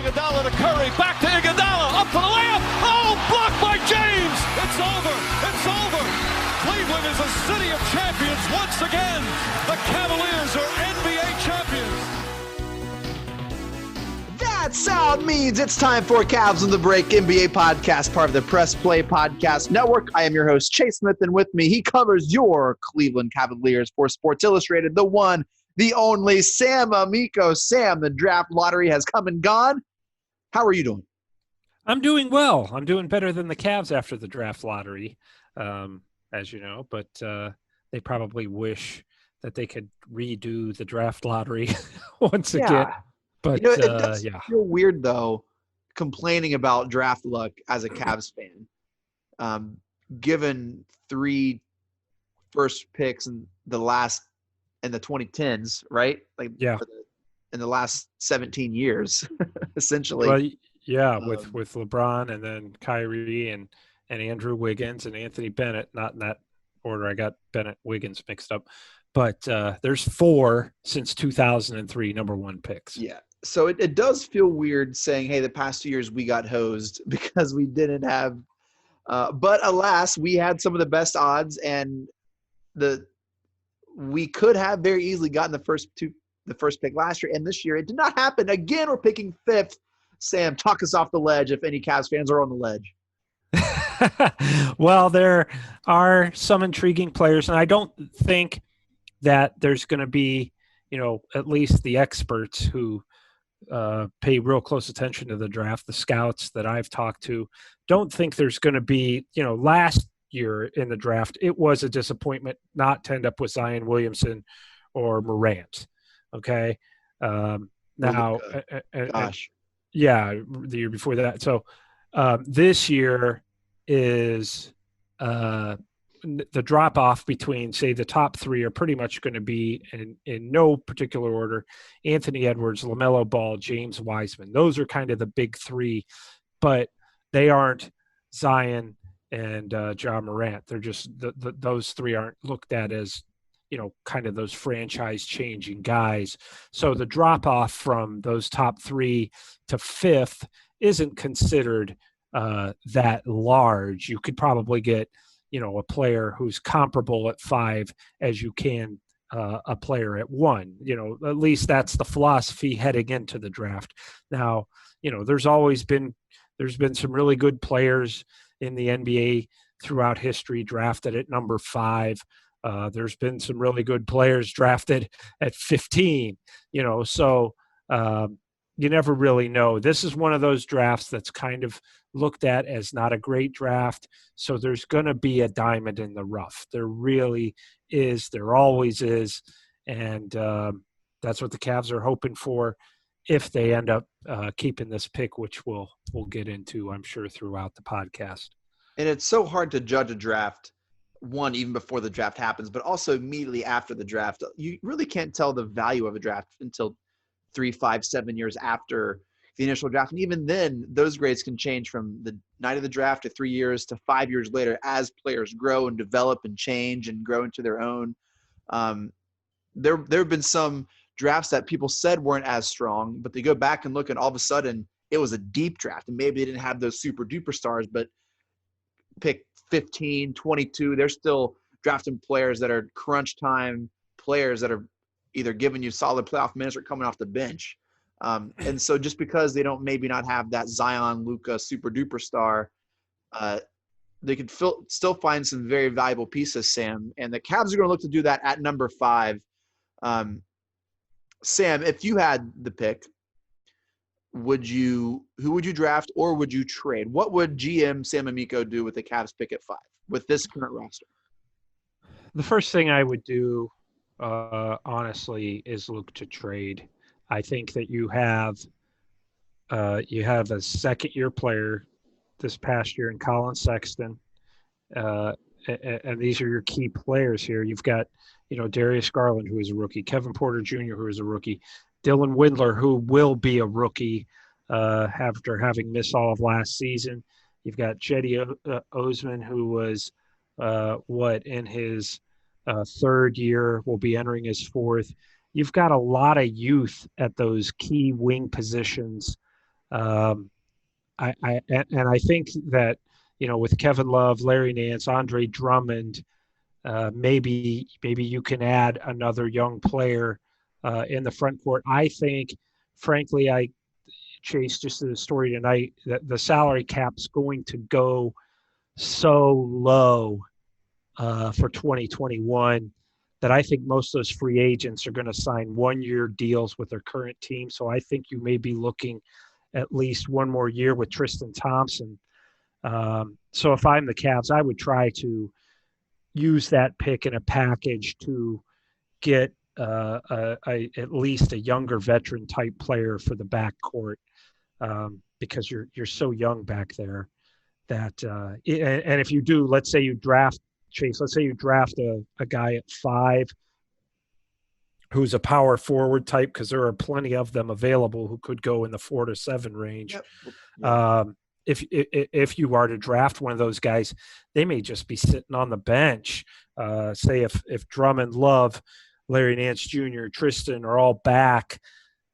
Iguodala to Curry, back to Iguodala, up for the layup. Oh, blocked by James. It's over. It's over. Cleveland is a city of champions once again. The Cavaliers are NBA champions. That sound means it's time for Cavs on the Break NBA podcast, part of the Press Play Podcast Network. I am your host, Chase Smith, and with me, he covers your Cleveland Cavaliers for Sports Illustrated, the one, the only Sam Amico. Sam, the draft lottery has come and gone. How are you doing? I'm doing well. I'm doing better than the Cavs after the draft lottery, as you know, but they probably wish that they could redo the draft lottery once again. But it does feel weird, though, complaining about draft luck as a Cavs fan, given 3 first picks in the 2010s, right? Like, in the last 17 years, essentially. Well, with LeBron and then Kyrie and Andrew Wiggins and Anthony Bennett, not in that order. I got Bennett Wiggins mixed up. But there's 4 since 2003 number 1 picks. Yeah. So it does feel weird saying, hey, the past 2 years we got hosed because we didn't have but alas, we had some of the best odds, and we could have very easily gotten the first pick last year, and this year it did not happen. Again, we're picking 5th. Sam, talk us off the ledge if any Cavs fans are on the ledge. Well, there are some intriguing players, and I don't think that there's going to be, at least the experts who pay real close attention to the draft, the scouts that I've talked to, don't think there's going to be, last year in the draft, it was a disappointment not to end up with Zion Williamson or Morant. Okay. The year before that. So this year is the drop off between, say, the top 3 are pretty much going to be in no particular order: Anthony Edwards, LaMelo Ball, James Wiseman. Those are kind of the big 3, but they aren't Zion and Ja Morant. They're just those 3 aren't looked at as, kind of those franchise changing guys. So the drop off from those top 3 to 5th isn't considered that large. You could probably get, a player who's comparable at 5 as you can a player at 1. At least that's the philosophy heading into the draft. Now, there's been some really good players in the NBA throughout history drafted at number 5. There's been some really good players drafted at 15, so you never really know. This is one of those drafts that's kind of looked at as not a great draft. So there's going to be a diamond in the rough. There really is. There always is. And that's what the Cavs are hoping for if they end up keeping this pick, which we'll get into, I'm sure, throughout the podcast. And it's so hard to judge a draft, one, even before the draft happens, but also immediately after the draft. You really can't tell the value of a draft until 3, 5, 7 years after the initial draft. And even then, those grades can change from the night of the draft to 3 years to 5 years later as players grow and develop and change and grow into their own. There have been some drafts that people said weren't as strong, but they go back and look, and all of a sudden it was a deep draft. And maybe they didn't have those super duper stars, but pick 15, 22, they're still drafting players that are crunch time players that are either giving you solid playoff minutes or coming off the bench. And so just because they don't maybe not have that Zion, Luka super duper star, they could still find some very valuable pieces, Sam. And the Cavs are going to look to do that at number 5. Sam, if you had the pick, who would you draft or would you trade? What would GM Sam Amico do with the Cavs pick at 5 with this current roster? The first thing I would do, honestly, is look to trade. I think that you have a second-year player this past year in Colin Sexton, and these are your key players here. You've got, Darius Garland, who is a rookie, Kevin Porter Jr., who is a rookie, Dylan Windler, who will be a rookie after having missed all of last season. You've got Cedi Osman, who was in his third year, will be entering his 4th. You've got a lot of youth at those key wing positions Um, and I think that, with Kevin Love, Larry Nance, Andre Drummond, maybe you can add another young player in the front court. I think, frankly, Chase, just to the story tonight, that the salary cap's going to go so low for 2021 that I think most of those free agents are going to sign 1-year deals with their current team. So I think you may be looking at least one more year with Tristan Thompson. So if I'm the Cavs, I would try to use that pick in a package to get at least a younger veteran type player for the backcourt, because you're so young back there that and if you do, let's say you draft a guy at 5 who's a power forward type, because there are plenty of them available who could go in the 4 to 7 range. Yep. Yeah. If you are to draft one of those guys, they may just be sitting on the bench. Say if Drummond, Love, Larry Nance Jr., Tristan are all back,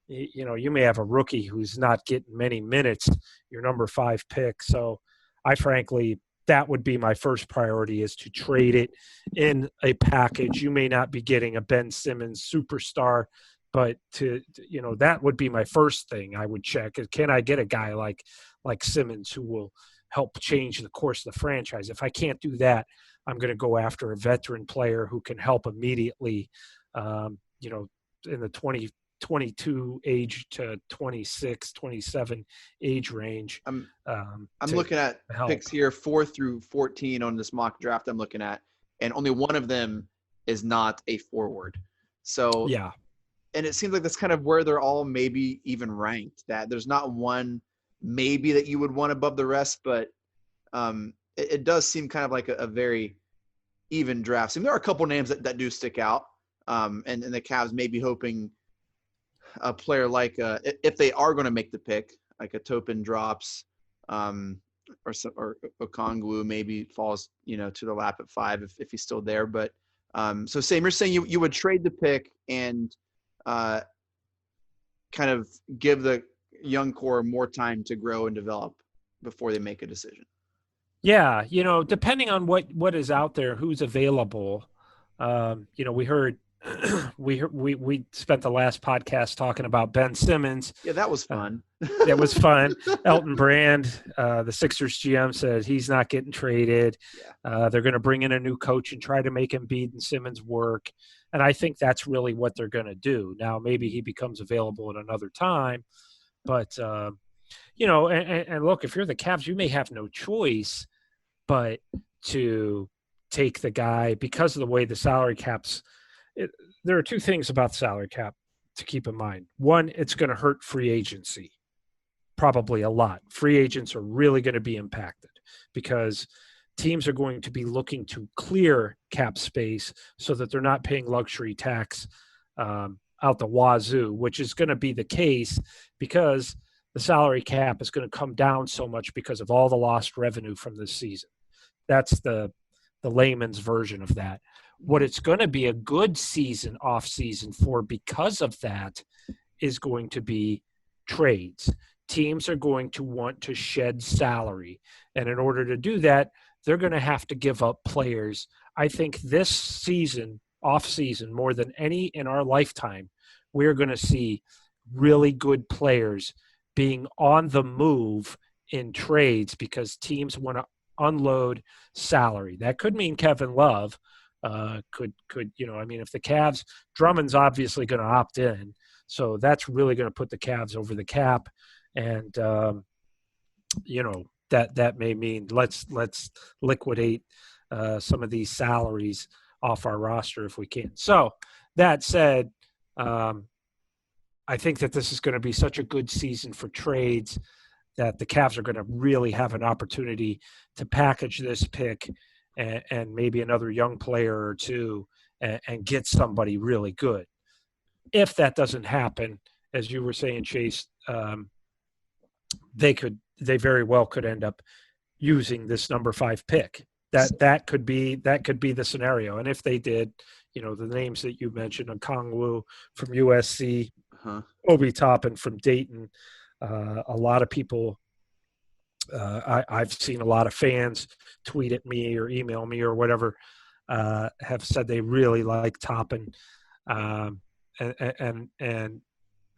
you may have a rookie who's not getting many minutes, your number 5 pick. So I frankly, that would be my first priority, is to trade it in a package. You may not be getting a Ben Simmons superstar, but that would be my first thing I would check. Can I get a guy like Simmons who will help change the course of the franchise? If I can't do that, I'm going to go after a veteran player who can help immediately, in the 22 age to 26, 27 age range. I'm looking at picks here 4 through 14 on this mock draft I'm looking at, and only one of them is not a forward. So yeah. And it seems like that's kind of where they're all maybe even ranked, that there's not one maybe that you would want above the rest, but it does seem kind of like a very even draft. So there are a couple names that do stick out, and the Cavs may be hoping a player like if they are going to make the pick, like a Topin drops, or Okongwu maybe falls to the lap at 5 if he's still there. But so Sam, you're saying you would trade the pick and kind of give the young core more time to grow and develop before they make a decision. Yeah, depending on what is out there, who's available. We heard we spent the last podcast talking about Ben Simmons. Yeah, that was fun. That was fun. Elton Brand, the Sixers GM, said he's not getting traded. Yeah. They're going to bring in a new coach and try to make Embiid and Simmons work. And I think that's really what they're going to do. Now, maybe he becomes available at another time. But, and look, if you're the Cavs, you may have no choice but to take the guy because of the way the salary cap's – there are two things about the salary cap to keep in mind. One, it's going to hurt free agency, probably a lot. Free agents are really going to be impacted because teams are going to be looking to clear cap space so that they're not paying luxury tax out the wazoo, which is going to be the case because the salary cap is going to come down so much because of all the lost revenue from this season. That's the layman's version of that. What it's going to be a good season, off season for because of that is going to be trades. Teams are going to want to shed salary. And in order to do that, they're going to have to give up players. I think this season, off season, more than any in our lifetime, we're going to see really good players being on the move in trades because teams want to unload salary. That could mean Kevin Love could if the Cavs, Drummond's obviously going to opt in, so that's really going to put the Cavs over the cap, and that may mean let's liquidate some of these salaries off our roster if we can. So that said, I think that this is going to be such a good season for trades that the Cavs are going to really have an opportunity to package this pick and maybe another young player or two and get somebody really good. If that doesn't happen, as you were saying, Chase, they very well could end up using this number 5 pick. That could be the scenario. And if they did, the names that you mentioned, Okongwu from USC, Obi Toppin from Dayton, A lot of people, I've seen a lot of fans tweet at me or email me or whatever, have said they really like Toppin. And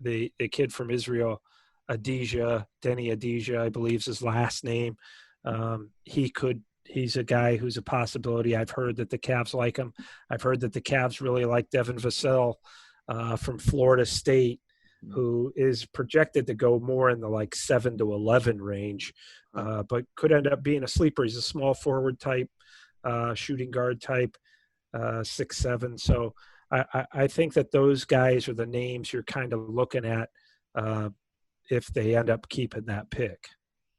the kid from Israel, Denny Adija, I believe is his last name. He's a guy who's a possibility. I've heard that the Cavs like him. I've heard that the Cavs really like Devin Vassell from Florida State, who is projected to go more in the like 7 to 11 range, but could end up being a sleeper. He's a small forward type, shooting guard type, 6'7". So I think that those guys are the names you're kind of looking at if they end up keeping that pick.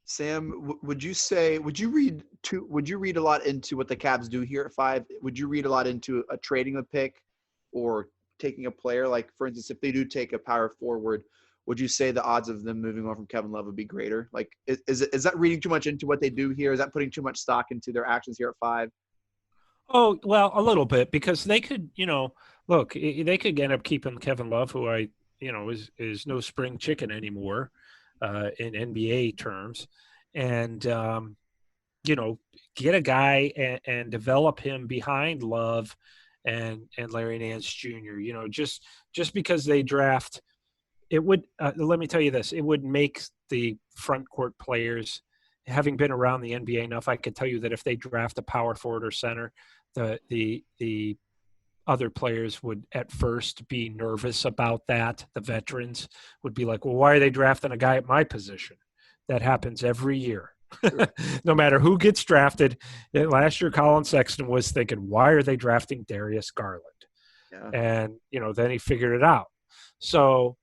Sam, would you read a lot into what the Cavs do here at 5? Would you read a lot into trading a pick or taking a player? Like, for instance, if they do take a power forward, would you say the odds of them moving on from Kevin Love would be greater? Like, is that reading too much into what they do here? Is that putting too much stock into their actions here at 5? Oh, well, a little bit, because they could, look, they could end up keeping Kevin Love, who is no spring chicken anymore in NBA terms, and, get a guy and develop him behind Love and Larry Nance Jr. Just because they draft, it would, let me tell you this, it would make the front court players, having been around the NBA enough, I could tell you that if they draft a power forward or center, the other players would at first be nervous about that. The veterans would be like, well, why are they drafting a guy at my position? That happens every year. No matter who gets drafted. Last year, Colin Sexton was thinking, why are they drafting Darius Garland? Yeah. And, then he figured it out. So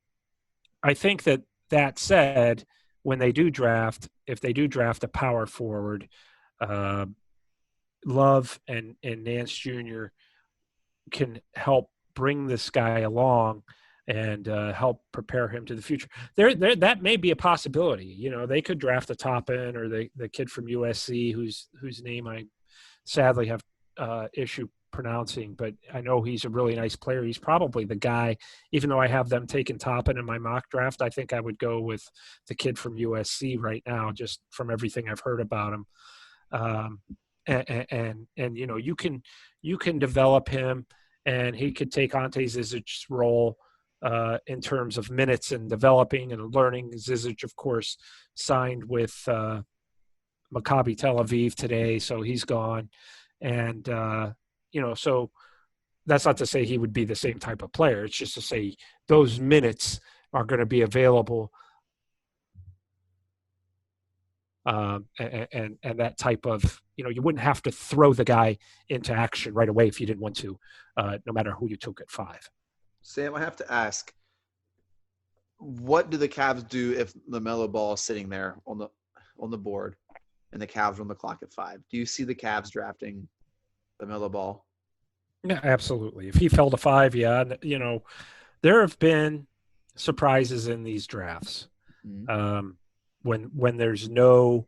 I think that said, when they do draft, if they do draft a power forward, Love and Nance Jr. can help bring this guy along and help prepare him to the future. There, that may be a possibility. They could draft a Toppin or the kid from USC whose name I sadly have issue pronouncing, but I know he's a really nice player. He's probably the guy, even though I have them taking Toppin in my mock draft, I think I would go with the kid from USC right now, just from everything I've heard about him. And you can develop him, and he could take Ante Zizic's role in terms of minutes and developing and learning. Zizic, of course, signed with Maccabi Tel Aviv today, so he's gone. And, so that's not to say he would be the same type of player. It's just to say those minutes are going to be available. And that type of, you wouldn't have to throw the guy into action right away if you didn't want to, no matter who you took at 5. Sam, I have to ask, what do the Cavs do if LaMelo Ball is sitting there on the board and the Cavs run the clock at 5? Do you see the Cavs drafting LaMelo Ball? Yeah, absolutely. If he fell to 5, yeah. There have been surprises in these drafts. Mm-hmm. When there's no,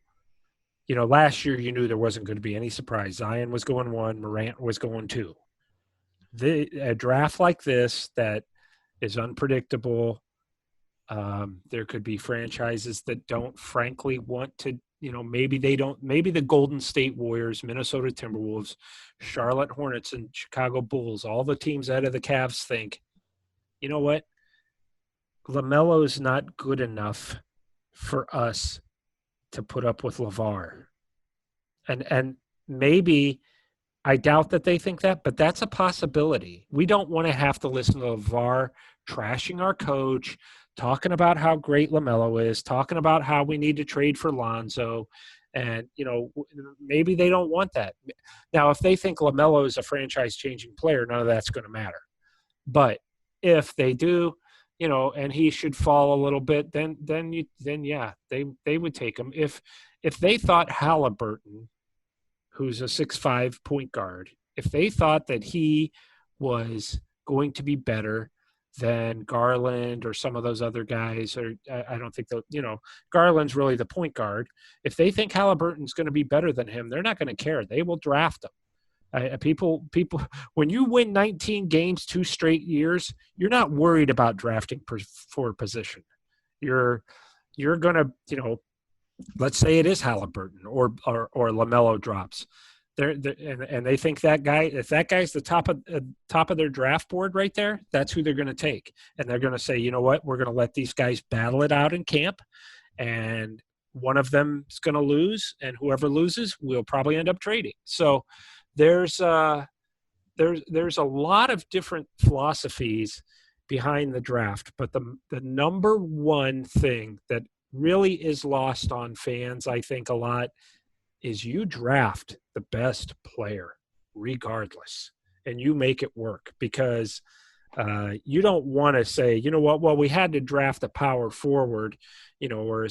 last year you knew there wasn't going to be any surprise. Zion was going 1, Morant was going 2. A draft like this that is unpredictable, there could be franchises that don't frankly want to, maybe the Golden State Warriors, Minnesota Timberwolves, Charlotte Hornets, and Chicago Bulls, all the teams out of the Cavs think, you know what? LaMelo's not good enough for us to put up with LeVar. And maybe, I doubt that they think that, but that's a possibility. We don't want to have to listen to LeVar trashing our coach, talking about how great LaMelo is, talking about how we need to trade for Lonzo. And, maybe they don't want that. Now, if they think LaMelo is a franchise-changing player, none of that's going to matter. But if they do, and he should fall a little bit, then yeah, they would take him. If they thought Halliburton, who's a 6'5" point guard, if they thought that he was going to be better than Garland or some of those other guys, or I don't think Garland's really the point guard. If they think Halliburton's going to be better than him, they're not going to care. They will draft him. People, when you win 19 games 2 straight years, you're not worried about drafting for a position. You're you're going to, let's say it is Halliburton or LaMelo drops. And they think that guy, if that guy's the top of their draft board right there, that's who they're going to take. And they're going to say, you know what, we're going to let these guys battle it out in camp, and one of them is going to lose, and whoever loses, we'll probably end up trading. So there's a lot of different philosophies behind the draft, but the number one thing that really is lost on fans, I think, a lot, is you draft the best player regardless, and you make it work, because you don't want to say, you know what, well, we had to draft a power forward, or a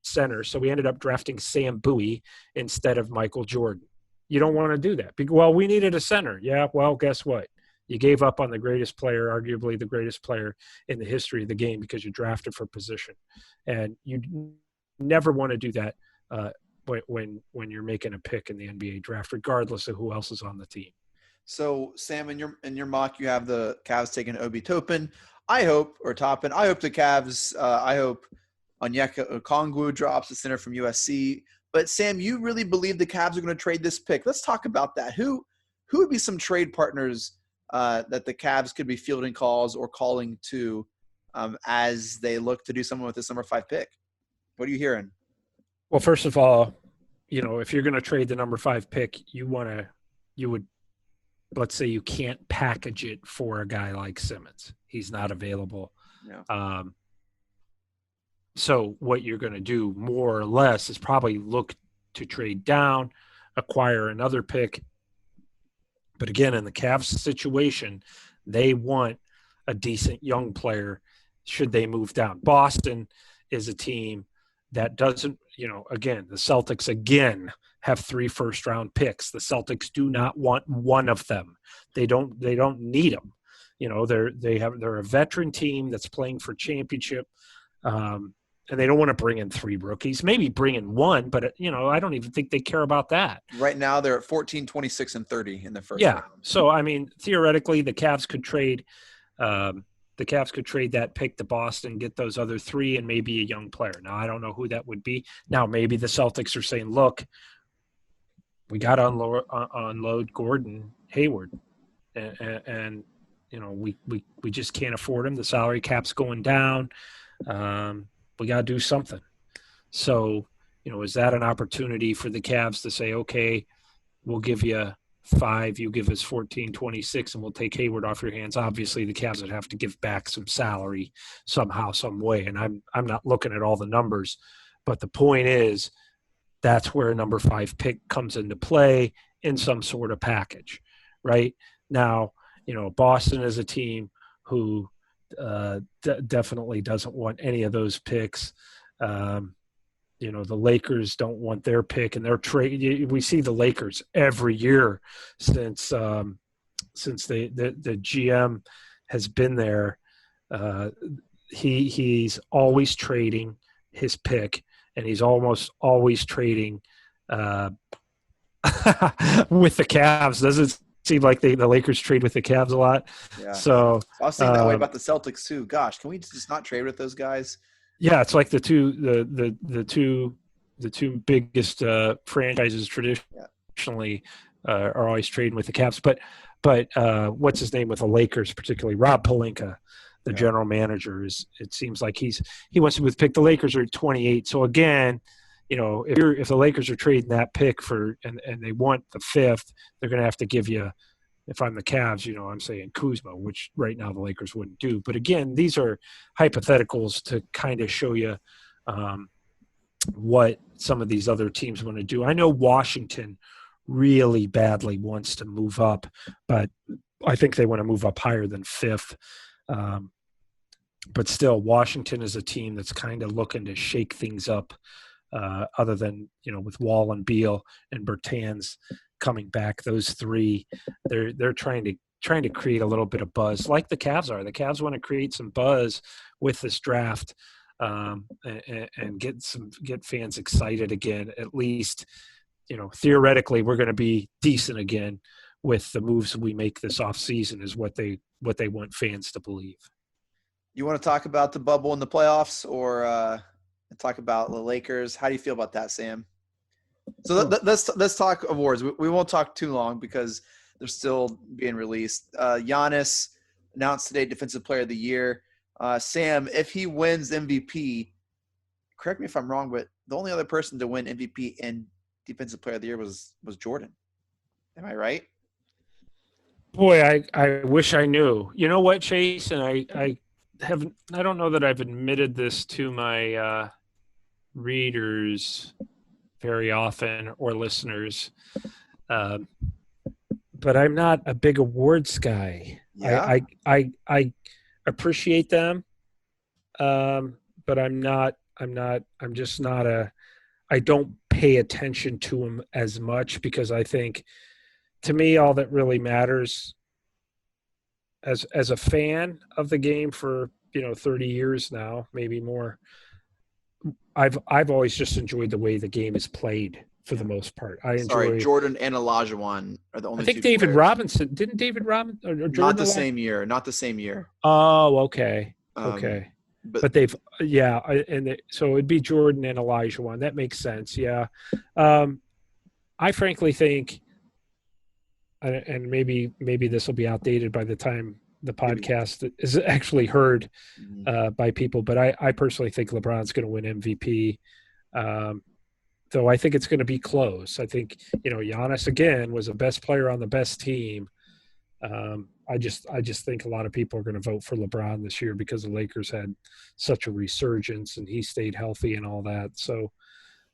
center, so we ended up drafting Sam Bowie instead of Michael Jordan. You don't want to do that. Well, we needed a center. Yeah, well, guess what? You gave up on the greatest player, arguably the greatest player in the history of the game, because you drafted for position. And you never want to do that when you're making a pick in the NBA draft, regardless of who else is on the team. So, Sam, in your mock, you have the Cavs taking Obi Toppin. I hope the Cavs, I hope Onyeka Okongwu drops, the center from USC. But, Sam, you really believe the Cavs are going to trade this pick. Let's talk about that. Who would be some trade partners that the Cavs could be fielding calls or calling to as they look to do something with this number 5 pick? What are you hearing? Well, first of all, if you're going to trade the number 5 pick, let's say you can't package it for a guy like Simmons. He's not available. Yeah. So what you're going to do more or less is probably look to trade down, acquire another pick. But again, in the Cavs situation, they want a decent young player should they move down. Boston is a team that doesn't, again, the Celtics again have 3 first-round picks. The Celtics do not want one of them. They don't need them. They're a veteran team that's playing for championship. And they don't want to bring in 3 rookies, maybe bring in 1, but I don't even think they care about that. Right now they're at 14, 26, and 30 in the first round. Yeah. So, theoretically the Cavs could trade that pick to Boston, get those other 3 and maybe a young player. Now, I don't know who that would be. Now, maybe the Celtics are saying, look, we got to unload Gordon Hayward. And we just can't afford him. The salary cap's going down. We got to do something. So, is that an opportunity for the Cavs to say, okay, we'll give you 5, you give us 14, 26, and we'll take Hayward off your hands? Obviously, the Cavs would have to give back some salary somehow, some way. And I'm not looking at all the numbers, but the point is that's where a number 5 pick comes into play in some sort of package, right? Now, Boston is a team who definitely doesn't want any of those picks. The Lakers don't want their pick, and their trade. We see the Lakers every year since the GM has been there. He's always trading his pick, and he's almost always trading with the Cavs. Doesn't seem like the Lakers trade with the Cavs a lot. Yeah. So I was thinking that way about the Celtics too. Gosh, can we just not trade with those guys? Yeah, it's like the two biggest franchises traditionally are always trading with the Cavs. But what's his name with the Lakers, particularly Rob Pelinka, the general manager, it seems like he wants to pick. The Lakers are at 28. So again, if the Lakers are trading that pick and they want the 5th, they're going to have to give you. If I'm the Cavs, I'm saying Kuzma, which right now the Lakers wouldn't do. But again, these are hypotheticals to kind of show you what some of these other teams want to do. I know Washington really badly wants to move up, but I think they want to move up higher than 5th. But still, Washington is a team that's kind of looking to shake things up, other than, with Wall and Beal and Bertans coming back. Those 3, they're trying to create a little bit of buzz, like the Cavs are. The Cavs want to create some buzz with this draft, and get fans excited again. At least, theoretically, we're going to be decent again with the moves we make this offseason, is what they want fans to believe. You want to talk about the bubble in the playoffs, or and talk about the Lakers. How do you feel about that, Sam? So let's talk awards. We won't talk too long because they're still being released. Giannis announced today Defensive Player of the Year. Sam, if he wins MVP, correct me if I'm wrong, but the only other person to win MVP and Defensive Player of the Year was Jordan. Am I right? Boy, I wish I knew. You know what, Chase? And I don't know that I've admitted this to my readers very often or listeners, but I'm not a big awards guy. Yeah. I appreciate them, but I'm just not I don't pay attention to them as much because I think, to me, all that really matters as a fan of the game for 30 years now, maybe more. I've always just enjoyed the way the game is played for the most part. Jordan and Olajuwon are the only. I think two David players. Robinson didn't David Robinson or Jordan Not the same year. Not the same year. Oh, okay. Okay. But they've so it'd be Jordan and Olajuwon. That makes sense. Yeah. I frankly think, and maybe this will be outdated by the time the podcast is actually heard by people, but I personally think LeBron's going to win MVP. Though I think it's going to be close. I think, Giannis again was the best player on the best team. I just think a lot of people are going to vote for LeBron this year because the Lakers had such a resurgence and he stayed healthy and all that. So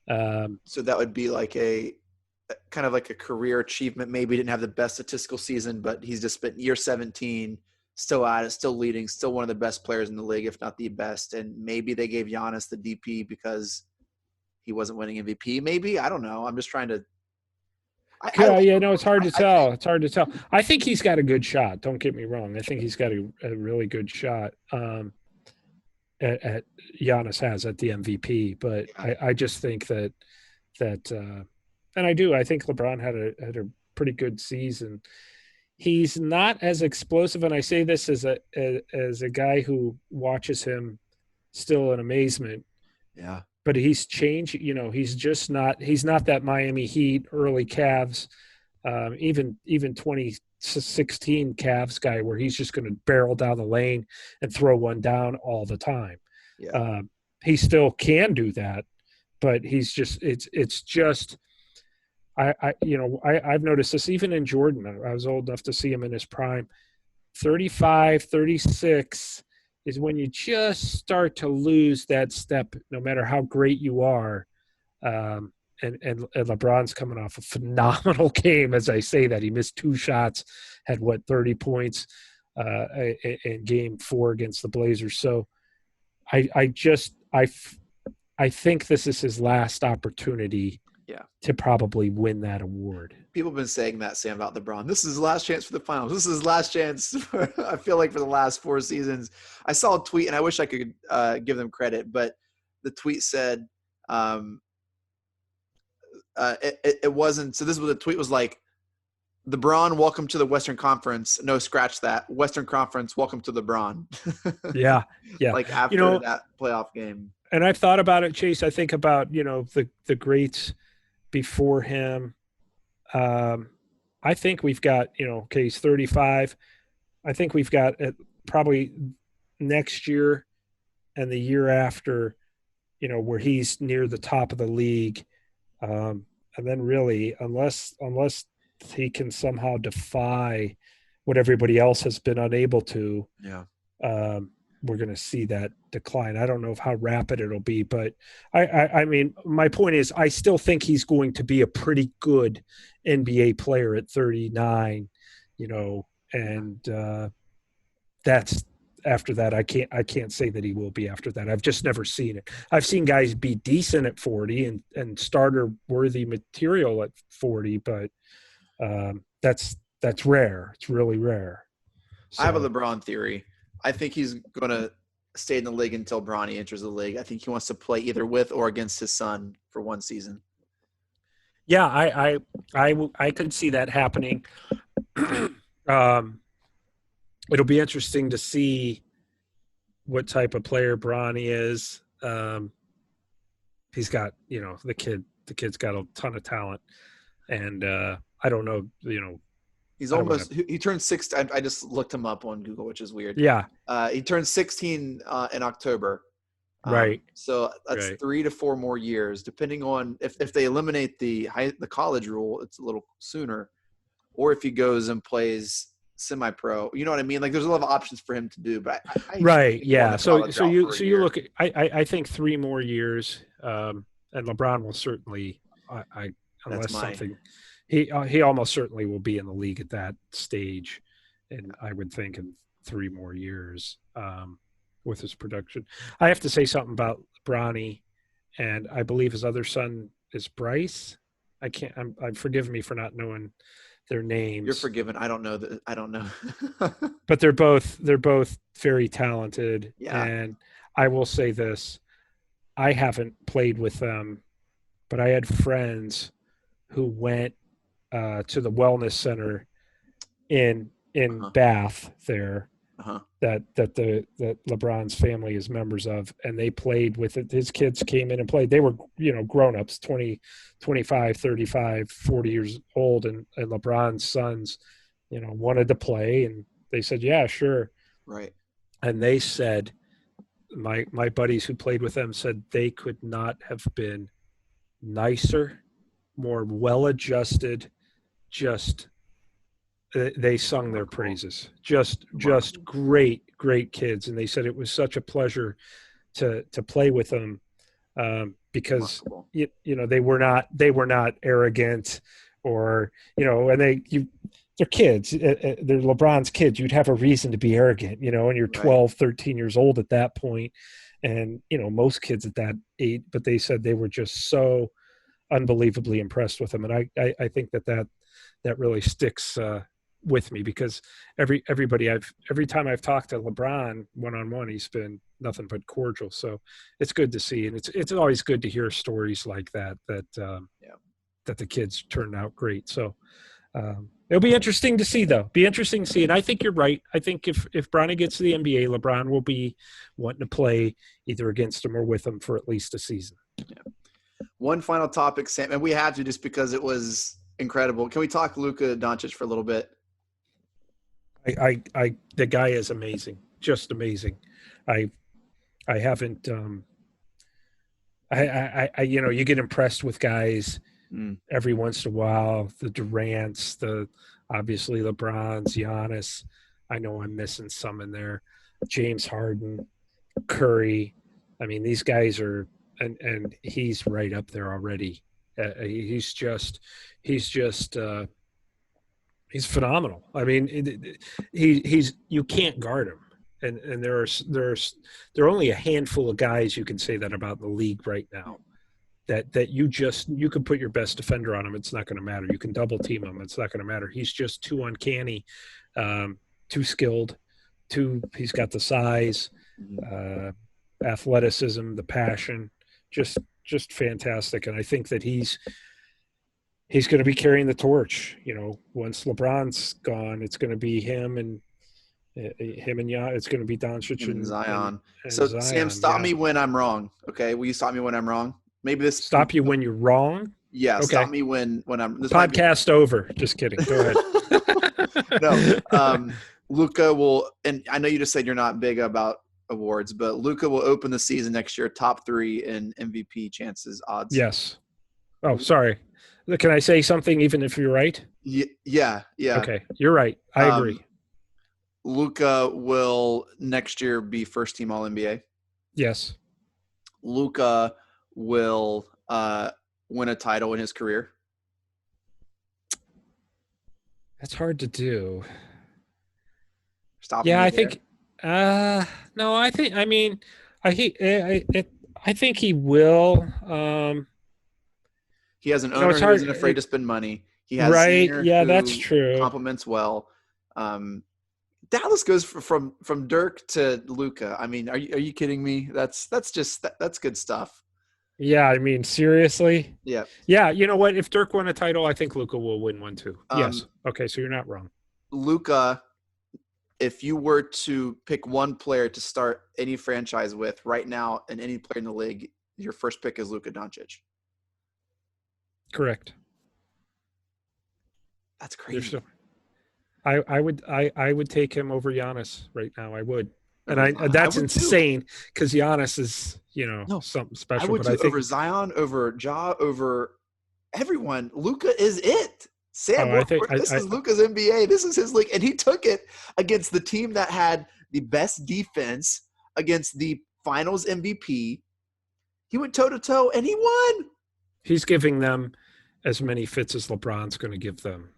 that would be like a kind of like a career achievement. Maybe he didn't have the best statistical season, but he's just spent year 17 still at it, still leading, still one of the best players in the league, if not the best. And maybe they gave Giannis the DP because he wasn't winning MVP. Maybe, I don't know. I'm just trying to. It's hard to tell. It's hard to tell. I think he's got a good shot. Don't get me wrong. I think he's got a really good shot. At Giannis has at the MVP, but I just think that and I do. I think LeBron had a pretty good season. He's not as explosive, and I say this as a guy who watches him still in amazement. Yeah. But he's changed. He's just not. He's not that Miami Heat early Cavs, even 2016 Cavs guy where he's just going to barrel down the lane and throw one down all the time. Yeah. He still can do that, but he's just. It's just. I've noticed this even in Jordan. I was old enough to see him in his prime. 35, 36 is when you just start to lose that step, no matter how great you are. And LeBron's coming off a phenomenal game. As I say that, he missed 2 shots, had 30 points in game 4 against the Blazers. So I think this is his last opportunity to probably win that award. People have been saying that, Sam, about LeBron. This is his last chance for the finals. This is his last chance, I feel like, for the last 4 seasons. I saw a tweet, and I wish I could give them credit, but the tweet said it wasn't – so this was – the tweet was like, LeBron, welcome to the Western Conference. No, scratch that. Western Conference, welcome to LeBron. Yeah. Like after that playoff game. And I've thought about it, Chase. I think about, the greats before him. I think we've got, he's 35. I think we've got probably next year and the year after, where he's near the top of the league. And then really, unless he can somehow defy what everybody else has been unable to, we're going to see that decline. I don't know how rapid it'll be, but I mean, my point is I still think he's going to be a pretty good NBA player at 39, and that's after that. I can't say that he will be after that. I've just never seen it. I've seen guys be decent at 40 and starter worthy material at 40, but that's rare. It's really rare. So, I have a LeBron theory. I think he's going to stay in the league until Bronny enters the league. I think he wants to play either with or against his son for 1 season. Yeah, I could see that happening. It'll be interesting to see what type of player Bronny is. he's got, the kid's got a ton of talent, and I don't know, He's I don't wanna, he turned 6. I just looked him up on Google, which is weird. yeah, He turned 16 in October. right, So that's right. 3 to 4 more years, depending on if they eliminate the college rule, it's a little sooner, or if he goes and plays semi-pro. You know what I mean? Like there's a lot of options for him to do, but I Right. think going Yeah. to So college so out you for a so you year. look at I think 3 more years, and LeBron will certainly I That's unless my something he almost certainly will be in the league at that stage, and I would think in 3 more years, with his production. I have to say something about Bronny, and I believe his other son is Bryce. I can't. I'm forgive me for not knowing their You're names, forgiven. I don't know that. I don't know. but they're both very talented. Yeah. And I will say this: I haven't played with them, but I had friends who went to the wellness center in Uh-huh. Bath there, Uh-huh. that LeBron's family is members of, and they played with it. His kids came in and played. They were, grown-ups, 20, 25, 35, 40 years old, and LeBron's sons, wanted to play, and they said, yeah, sure. Right. And they said, my buddies who played with them said they could not have been nicer, more well-adjusted, just they sung their Remarkable. praises. Just Remarkable. great kids, and they said it was such a pleasure to play with them, because Remarkable. they were not arrogant, or and they're kids. They're LeBron's kids. You'd have a reason to be arrogant, and you're Right. 12, 13 years old at that point, and most kids at that age. But they said they were just so unbelievably impressed with him, and I think that really sticks with me, because every time I've talked to LeBron one-on-one, he's been nothing but cordial. So it's good to see, and it's always good to hear stories like that that the kids turned out great. So it'll be interesting to see, though. Be interesting to see, and I think you're right. I think if Bronny gets to the NBA, LeBron will be wanting to play either against him or with him for at least a season. Yeah. One final topic, Sam, and we have to, just because it was incredible. Can we talk Luka Doncic for a little bit? The guy is amazing, just amazing. I haven't, you get impressed with guys every once in a while. The Durant's, obviously LeBron's, Giannis. I know I'm missing some in there. James Harden, Curry. I mean, these guys are, and he's right up there already. He's phenomenal. I mean, you can't guard him, and there are only a handful of guys you can say that about in the league right now. That you can put your best defender on him, it's not going to matter. You can double team him, it's not going to matter. He's just too uncanny, too skilled, he's got the size, athleticism, the passion, just fantastic. And I think that he's going to be carrying the torch. Once LeBron's gone, it's going to be him and it's going to be Doncic and Zion. And so Zion, Sam, stop me when I'm wrong. Okay, will you stop me when I'm wrong? Maybe this stop you when you're wrong. Yeah, okay. Stop me when I'm. This podcast over. Just kidding. Go ahead. No, Luka will, and I know you just said you're not big about awards, but Luka will open the season next year top 3 in MVP chances odds. Yes. Oh, sorry. Can I say something even if you're right? Yeah. Okay, you're right. I agree. Luka will next year be first team All NBA. Yes. Luka will win a title in his career. That's hard to do. Stop. Yeah, I think. No, I think. I mean, I think he will. He has an owner who isn't afraid to spend money. He has right. Yeah, that's true. Compliments well. Dallas goes from Dirk to Luka. I mean, are you kidding me? That's good stuff. Yeah, I mean, seriously. Yeah. Yeah, you know what? If Dirk won a title, I think Luka will win one too. Yes. Okay, so you're not wrong. Luka, if you were to pick one player to start any franchise with right now and any player in the league, your first pick is Luka Doncic. Correct. That's crazy. I would take him over Giannis right now. I would. And that's I would insane because Giannis is, something special. I would but I think over Zion, over Ja, over everyone. Luka is it. Sam, this is Luka's NBA. This is his league. And he took it against the team that had the best defense, against the finals MVP. He went toe-to-toe, and he won. He's giving them as many fits as LeBron's going to give them,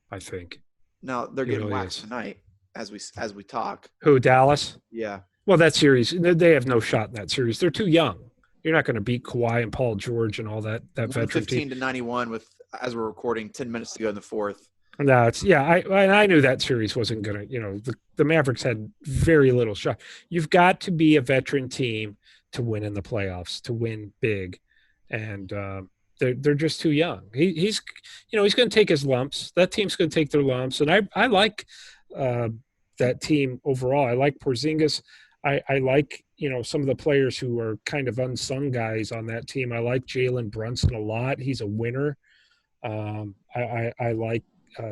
I think. No, they're getting waxed tonight as we talk. Who, Dallas? Yeah. Well, that series, they have no shot in that series. They're too young. You're not going to beat Kawhi and Paul George and all that veteran 15 team. to 91 as we're recording, 10 minutes to go in the fourth. No, I knew that series wasn't going to, the Mavericks had very little shot. You've got to be a veteran team to win in the playoffs, to win big. And they're just too young. He's going to take his lumps. That team's going to take their lumps. And I like that team overall. I like Porzingis. I like, some of the players who are kind of unsung guys on that team. I like Jalen Brunson a lot. He's a winner. I like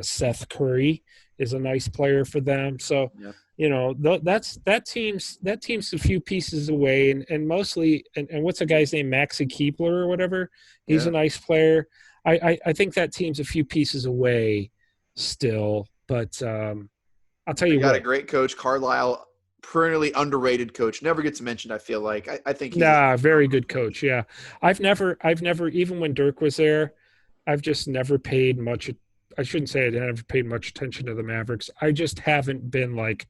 Seth Curry is a nice player for them. So, yep. That team's a few pieces away and mostly, and what's the guy's name? Maxi Keebler or whatever. He's a nice player. I think that team's a few pieces away still, but I'll tell you what. Got a great coach, Carlisle, perennially underrated coach. Never gets mentioned, I feel like. I think he's very good coach. Yeah. I've never, even when Dirk was there, I've just never paid much. I shouldn't say I never paid much attention to the Mavericks. I just haven't been like,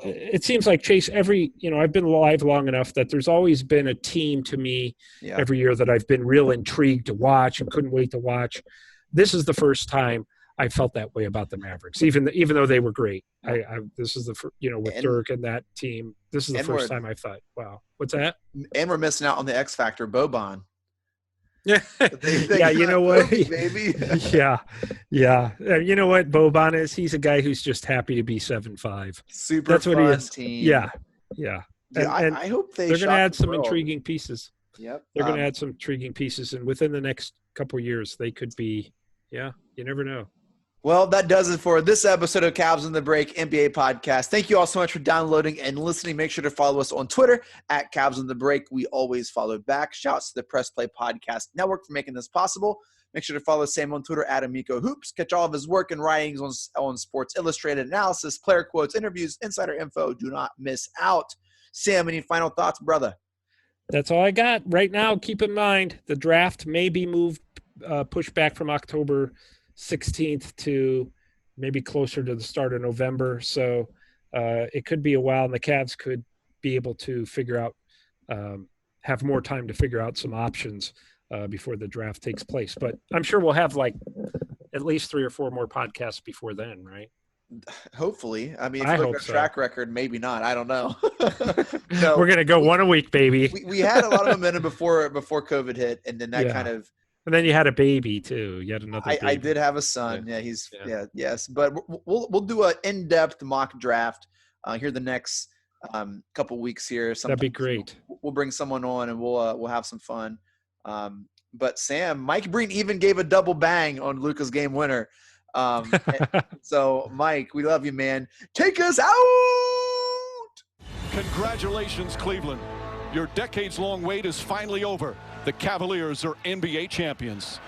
it seems like Chase I've been alive long enough that there's always been a team to me every year that I've been real intrigued to watch and couldn't wait to watch. This is the first time I felt that way about the Mavericks, even though they were great. This is with Dirk and that team, this is the first time I thought, wow, what's that? And we're missing out on the X Factor, Boban. Yeah, yeah. You know what, baby? Yeah. You know what Boban is? He's a guy who's just happy to be 7'5". Super That's fun what he is. team. Yeah. And I hope they're going to add some intriguing pieces. Yep. They're going to add some intriguing pieces, and within the next couple of years, they could be. Yeah, you never know. Well, that does it for this episode of Cavs on the Break NBA podcast. Thank you all so much for downloading and listening. Make sure to follow us on Twitter at Cavs on the Break. We always follow back. Shouts to the Press Play Podcast Network for making this possible. Make sure to follow Sam on Twitter at Amico Hoops. Catch all of his work and writings on Sports Illustrated analysis, player quotes, interviews, insider info. Do not miss out. Sam, any final thoughts, brother? That's all I got right now. Keep in mind the draft may be pushed back from October 16th to maybe closer to the start of November. So it could be a while, and the Cavs could be able to figure out, have more time to figure out some options before the draft takes place. But I'm sure we'll have at least 3 or 4 more podcasts before then, right? Hopefully. I mean, if you look at our track record, maybe not. I don't know. No, we're going to go one a week, baby. We had a lot of momentum before COVID hit, and then that kind of. And then you had a baby too. You had another baby. I did have a son. Yeah, yes. But we'll do an in-depth mock draft here the next couple weeks here. That'd be great. We'll bring someone on and we'll have some fun. But Sam, Mike Breen even gave a double bang on Luka's game winner. So Mike, we love you, man. Take us out. Congratulations, Cleveland. Your decades-long wait is finally over. The Cavaliers are NBA champions.